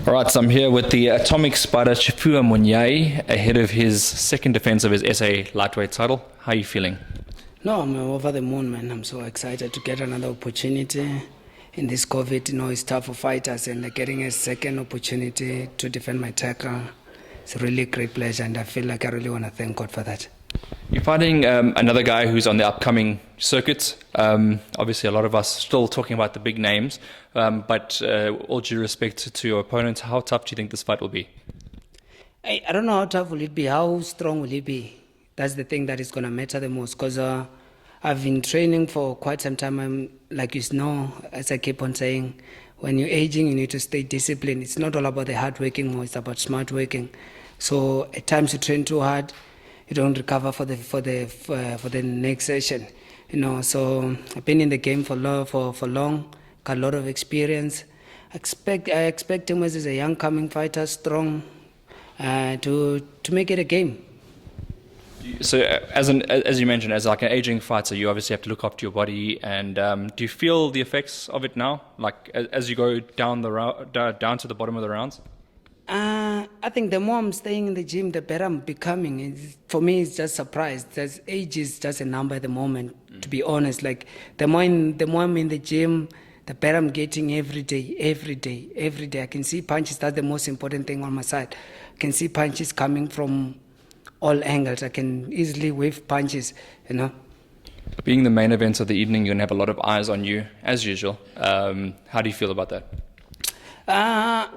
All right, so I'm here with the atomic spider Tshifhiwa Munyai ahead of his second defense of his SA lightweight title. How are you feeling? No, I'm over the moon, man. I'm so excited to get another opportunity. In this COVID, it's tough for fighters, and getting a second opportunity to defend my title, it's a really great pleasure, and I feel like I really want to thank God for that. You're fighting another guy who's on the upcoming circuit. Obviously, a lot of us still talking about the big names, but all due respect to your opponent, how tough do you think this fight will be? I don't know how tough will it be, how strong will it be. That's the thing that is going to matter the most, because I've been training for quite some time. Like you know, as I keep on saying, when you're aging, you need to stay disciplined. It's not all about the hard working, it's about smart working. So at times you train too hard, you don't recover for the next session. So I've been in the game for long, got a lot of experience. I expect him as a young coming fighter, strong, to make it a game. So as you mentioned, as like an aging fighter, you obviously have to look after your body. And do you feel the effects of it now, like as you go down down to the bottom of the rounds? I think the more I'm staying in the gym, the better I'm becoming. For me, it's just surprised. Age is just a number at the moment, to be honest. Like the more I'm in the gym, the better I'm getting every day. I can see punches. That's the most important thing on my side. I can see punches coming from all angles. I can easily wave punches, Being the main event of the evening, you're going to have a lot of eyes on you, as usual. How do you feel about that?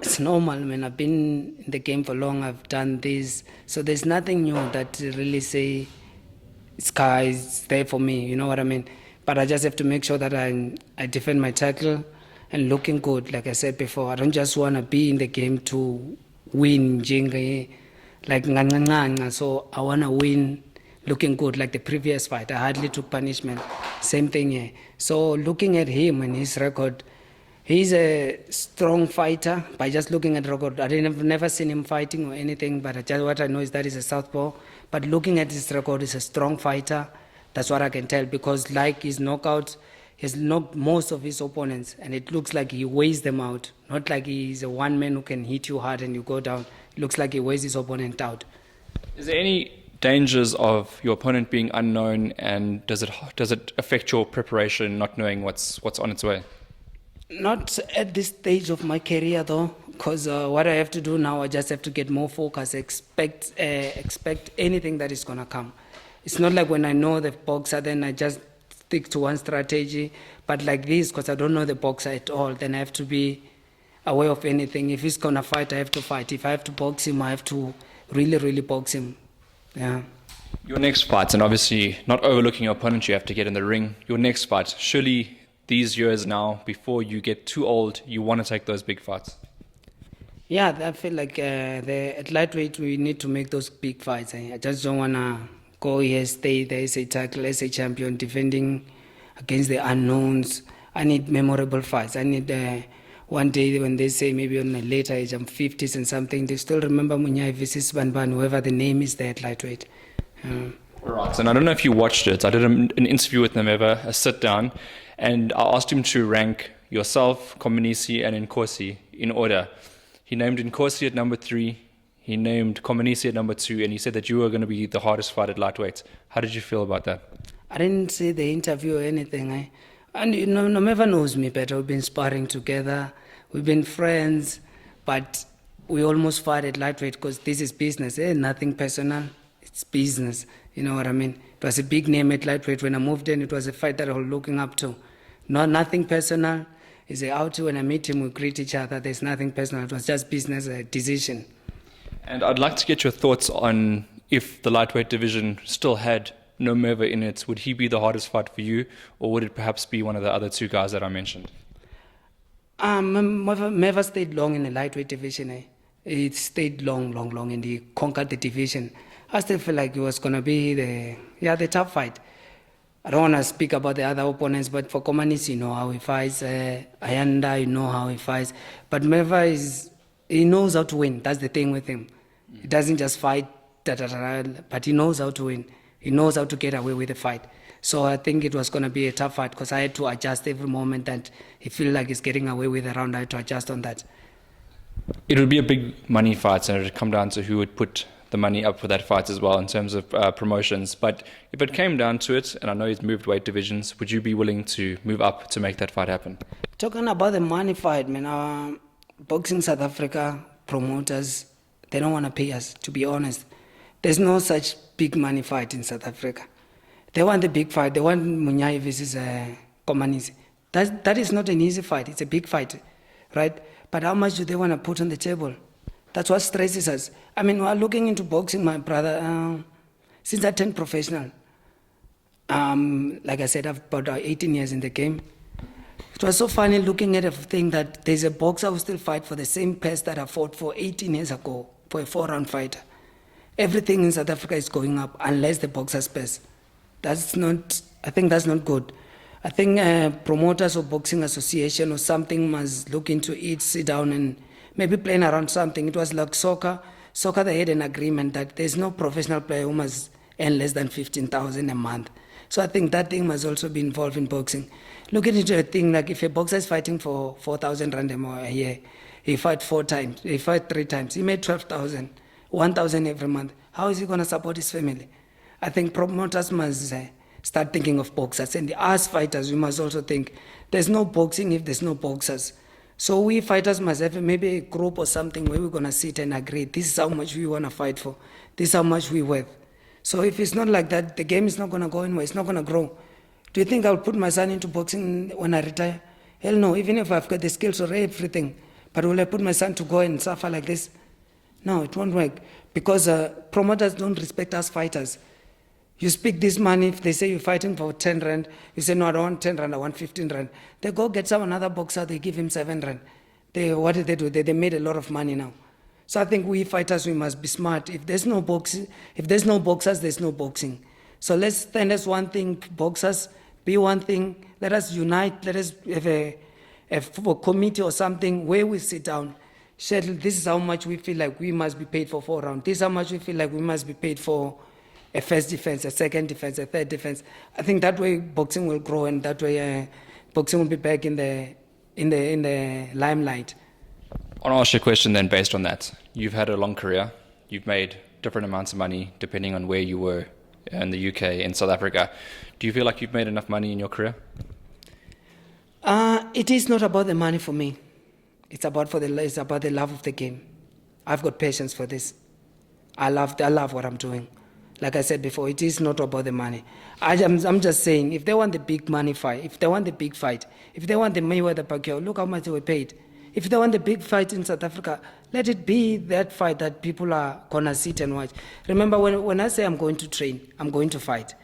It's normal, man. I've been in the game for long. I've done this. So there's nothing new that really say sky is there for me. You know what I mean? But I just have to make sure that I defend my title and looking good. Like I said before, I don't just want to be in the game to win, like nganga. So I want to win looking good, like the previous fight. I hardly took punishment. Same thing here. So looking at him and his record, he's a strong fighter. By just looking at record, I've never seen him fighting or anything, but what I know is that he's a southpaw. But looking at his record, he's a strong fighter. That's what I can tell, because like his knockouts, he's knocked most of his opponents, and it looks like he weighs them out. Not like he's a one man who can hit you hard and you go down. It looks like he weighs his opponent out. Is there any dangers of your opponent being unknown, and does it affect your preparation, not knowing what's on its way? Not at this stage of my career, though, because what I have to do now, I just have to get more focus, expect anything that is going to come. It's not like when I know the boxer, then I just stick to one strategy. But like this, because I don't know the boxer at all, then I have to be aware of anything. If he's going to fight, I have to fight. If I have to box him, I have to really box him. Yeah. Your next fight, and obviously not overlooking your opponent, you have to get in the ring. Your next fight, surely these years now, before you get too old, you want to take those big fights? Yeah, I feel like at lightweight, we need to make those big fights. I just don't want to go here, stay there, SA title, SA champion, defending against the unknowns. I need memorable fights. I need one day when they say maybe on a later age, I'm 50s and something, they still remember Munyai versus Banban, whoever the name is there at lightweight. Right, and I don't know if you watched it. I did an interview with Nemeva, a sit down, and I asked him to rank yourself, Komanisi, and Nkosi in order. He named Nkosi at number 3, he named Komanisi at number 2, and he said that you were going to be the hardest fight at lightweight. How did you feel about that? I didn't see the interview or anything. And Nemeva knows me better. We've been sparring together, we've been friends, but we almost fought at lightweight because this is business. Nothing personal, it's business. You know what I mean? It was a big name at lightweight. When I moved in, it was a fight that I was looking up to. Nothing personal. It's out to when I meet him, we greet each other. There's nothing personal. It was just business, a decision. And I'd like to get your thoughts on if the lightweight division still had Nemeva in it, would he be the hardest fight for you, or would it perhaps be one of the other two guys that I mentioned? Nemeva stayed long in the lightweight division. He stayed long, and he conquered the division. I still feel like it was going to be the tough fight. I don't want to speak about the other opponents, but for Komanisi, you know how he fights. Ayanda, you know how he fights. But Nemeva he knows how to win. That's the thing with him. He doesn't just fight, but he knows how to win. He knows how to get away with the fight. So I think it was going to be a tough fight because I had to adjust every moment that he feel like he's getting away with the round. I had to adjust on that. It would be a big money fight, and it would come down to who would put the money up for that fight as well in terms of promotions. But if it came down to it, and I know he's moved weight divisions, would you be willing to move up to make that fight happen? Talking about the money fight, man, boxing South Africa promoters, they don't want to pay us, to be honest. There's no such big money fight in South Africa. They want the big fight. They want Munyai versus Komanisi. That is not an easy fight. It's a big fight, right? But how much do they want to put on the table? That's what stresses us. I mean, we're looking into boxing, my brother, since I turned professional. Like I said, I've about 18 years in the game. It was so funny looking at a thing that there's a boxer who still fight for the same purse that I fought for 18 years ago for a 4-round fighter. Everything in South Africa is going up unless the boxer's purse. I think that's not good. I think promoters or boxing association or something must look into it, sit down and maybe playing around something. It was like soccer. Soccer, they had an agreement that there's no professional player who must earn less than 15,000 a month. So I think that thing must also be involved in boxing. Looking into a thing like if a boxer is fighting for 4,000 rand a year, he fight 3 times, he made 12,000, 1,000 every month. How is he going to support his family? I think promoters must start thinking of boxers. And us fighters, we must also think there's no boxing if there's no boxers. So we fighters must have maybe a group or something where we're going to sit and agree, this is how much we want to fight for, this is how much we're worth. So if it's not like that, the game is not going to go anywhere, it's not going to grow. Do you think I'll put my son into boxing when I retire? Hell no, even if I've got the skills or everything. But will I put my son to go and suffer like this? No, it won't work. Because promoters don't respect us fighters. You speak this money, if they say you're fighting for 10 rand, you say, no, I don't want 10 rand, I want 15 rand. They go get some another boxer, they give him 7 rand. What did they do? They made a lot of money now. So I think we fighters, we must be smart. If there's no boxers, there's no boxing. So let's stand as one thing, boxers, be one thing. Let us unite. Let us have a committee or something where we sit down. Schedule, this is how much we feel like we must be paid for 4 rounds. This is how much we feel like we must be paid for a first defense, a second defense, a third defense. I think that way boxing will grow, and that way boxing will be back in the limelight. I want to ask you a question then based on that. You've had a long career. You've made different amounts of money depending on where you were in the UK, in South Africa. Do you feel like you've made enough money in your career? It is not about the money for me. It's about the love of the game. I've got patience for this. I love what I'm doing. Like I said before, it is not about the money. I'm just saying, if they want the big money fight, if they want the big fight, if they want the Mayweather-Pacquiao, look how much they were paid. If they want the big fight in South Africa, let it be that fight that people are going to sit and watch. Remember, when I say I'm going to train, I'm going to fight.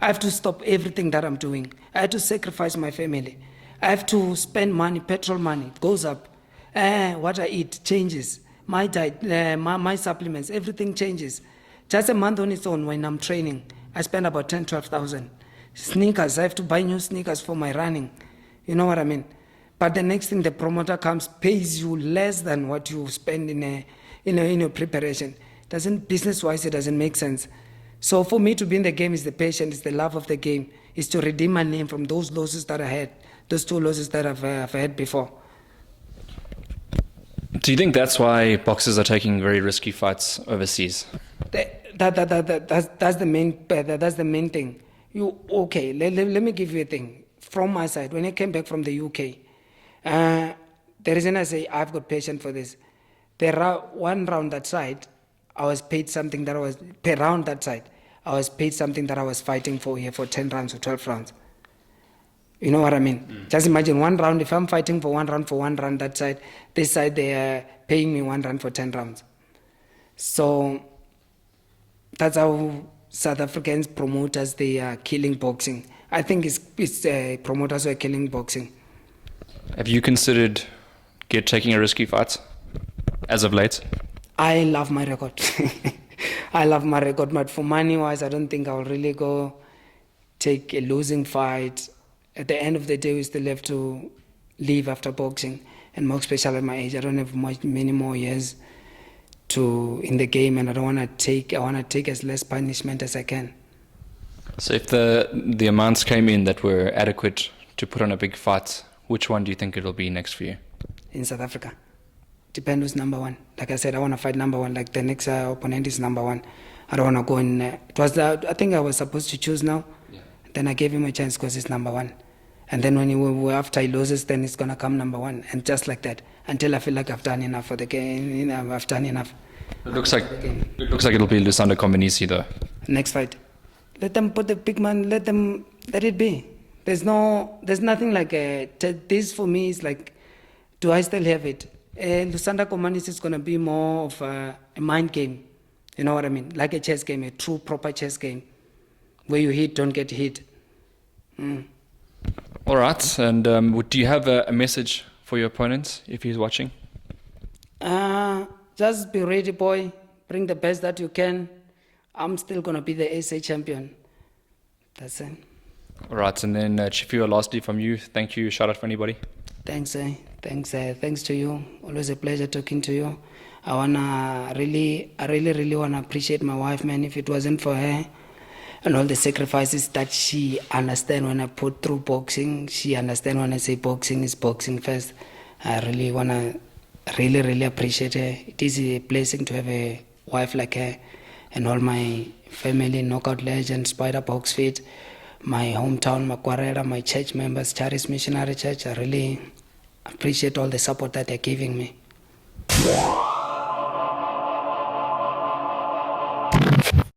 I have to stop everything that I'm doing. I have to sacrifice my family. I have to spend money, petrol money, it goes up. What I eat changes. My diet, my supplements, everything changes. Just a month on its own when I'm training, I spend about 10, 12,000. Sneakers, I have to buy new sneakers for my running. You know what I mean? But the next thing, the promoter comes, pays you less than what you spend in your preparation. Business-wise, it doesn't make sense. So for me to be in the game is the passion, is the love of the game, is to redeem my name from those losses that I had, those 2 losses that I've had before. Do you think that's why boxers are taking very risky fights overseas? That's the main thing. Let me give you a thing. From my side, when I came back from the UK, the reason I say I've got patience for this, one round that side, I was paid something that I was, per round that side, I was paid something that I was fighting for here for 10 rounds or 12 rounds. You know what I mean? Just imagine 1 round, if I'm fighting for 1 round that side, this side they are paying me 1 round for 10 rounds. So that's how South Africans promoters, they are killing boxing. I think it's promoters who are killing boxing. Have you considered taking a risky fight as of late? I love my record. I love my record, but for money-wise, I don't think I'll really go take a losing fight. At the end of the day, we still have to leave after boxing, and more especially at my age. I don't have many more years in the game, and I want to take as less punishment as I can. So if the amounts came in that were adequate to put on a big fight, which one do you think it'll be next for you? In South Africa. Depend who's number one. Like I said, I want to fight number one. Like the next opponent is number one. I don't want to go in. It was I think I was supposed to choose now. Yeah. Then I gave him a chance because he's number one. And then after he loses, then it's gonna come number one, and just like that until I feel like I've done enough for the game. You know, I've done enough. It looks like it'll be Lusanda Kombinisi though. Next fight, let them put the big man. Let it be. There's nothing like this for me. Is like, do I still have it? Lusanda Kombinisi is gonna be more of a mind game. You know what I mean? Like a chess game, a true proper chess game, where you hit, don't get hit. All right. And do you have a message for your opponent if he's watching? Just be ready, boy. Bring the best that you can. I'm still gonna be the SA champion. That's it. All right. And then Tshifhiwa, lastly from you, thank you. Shout out for anybody. Thanks, thanks to you. Always a pleasure talking to you. I really wanna appreciate my wife, man. If it wasn't for her and all the sacrifices that she understand when I put through boxing, she understand when I say boxing is boxing first. I really wanna really appreciate her. It is a blessing to have a wife like her, and all my family, Knockout Legends, Spider Box Fit, my hometown, Makwarera, my church members, Charis Missionary Church. I really appreciate all the support that they're giving me.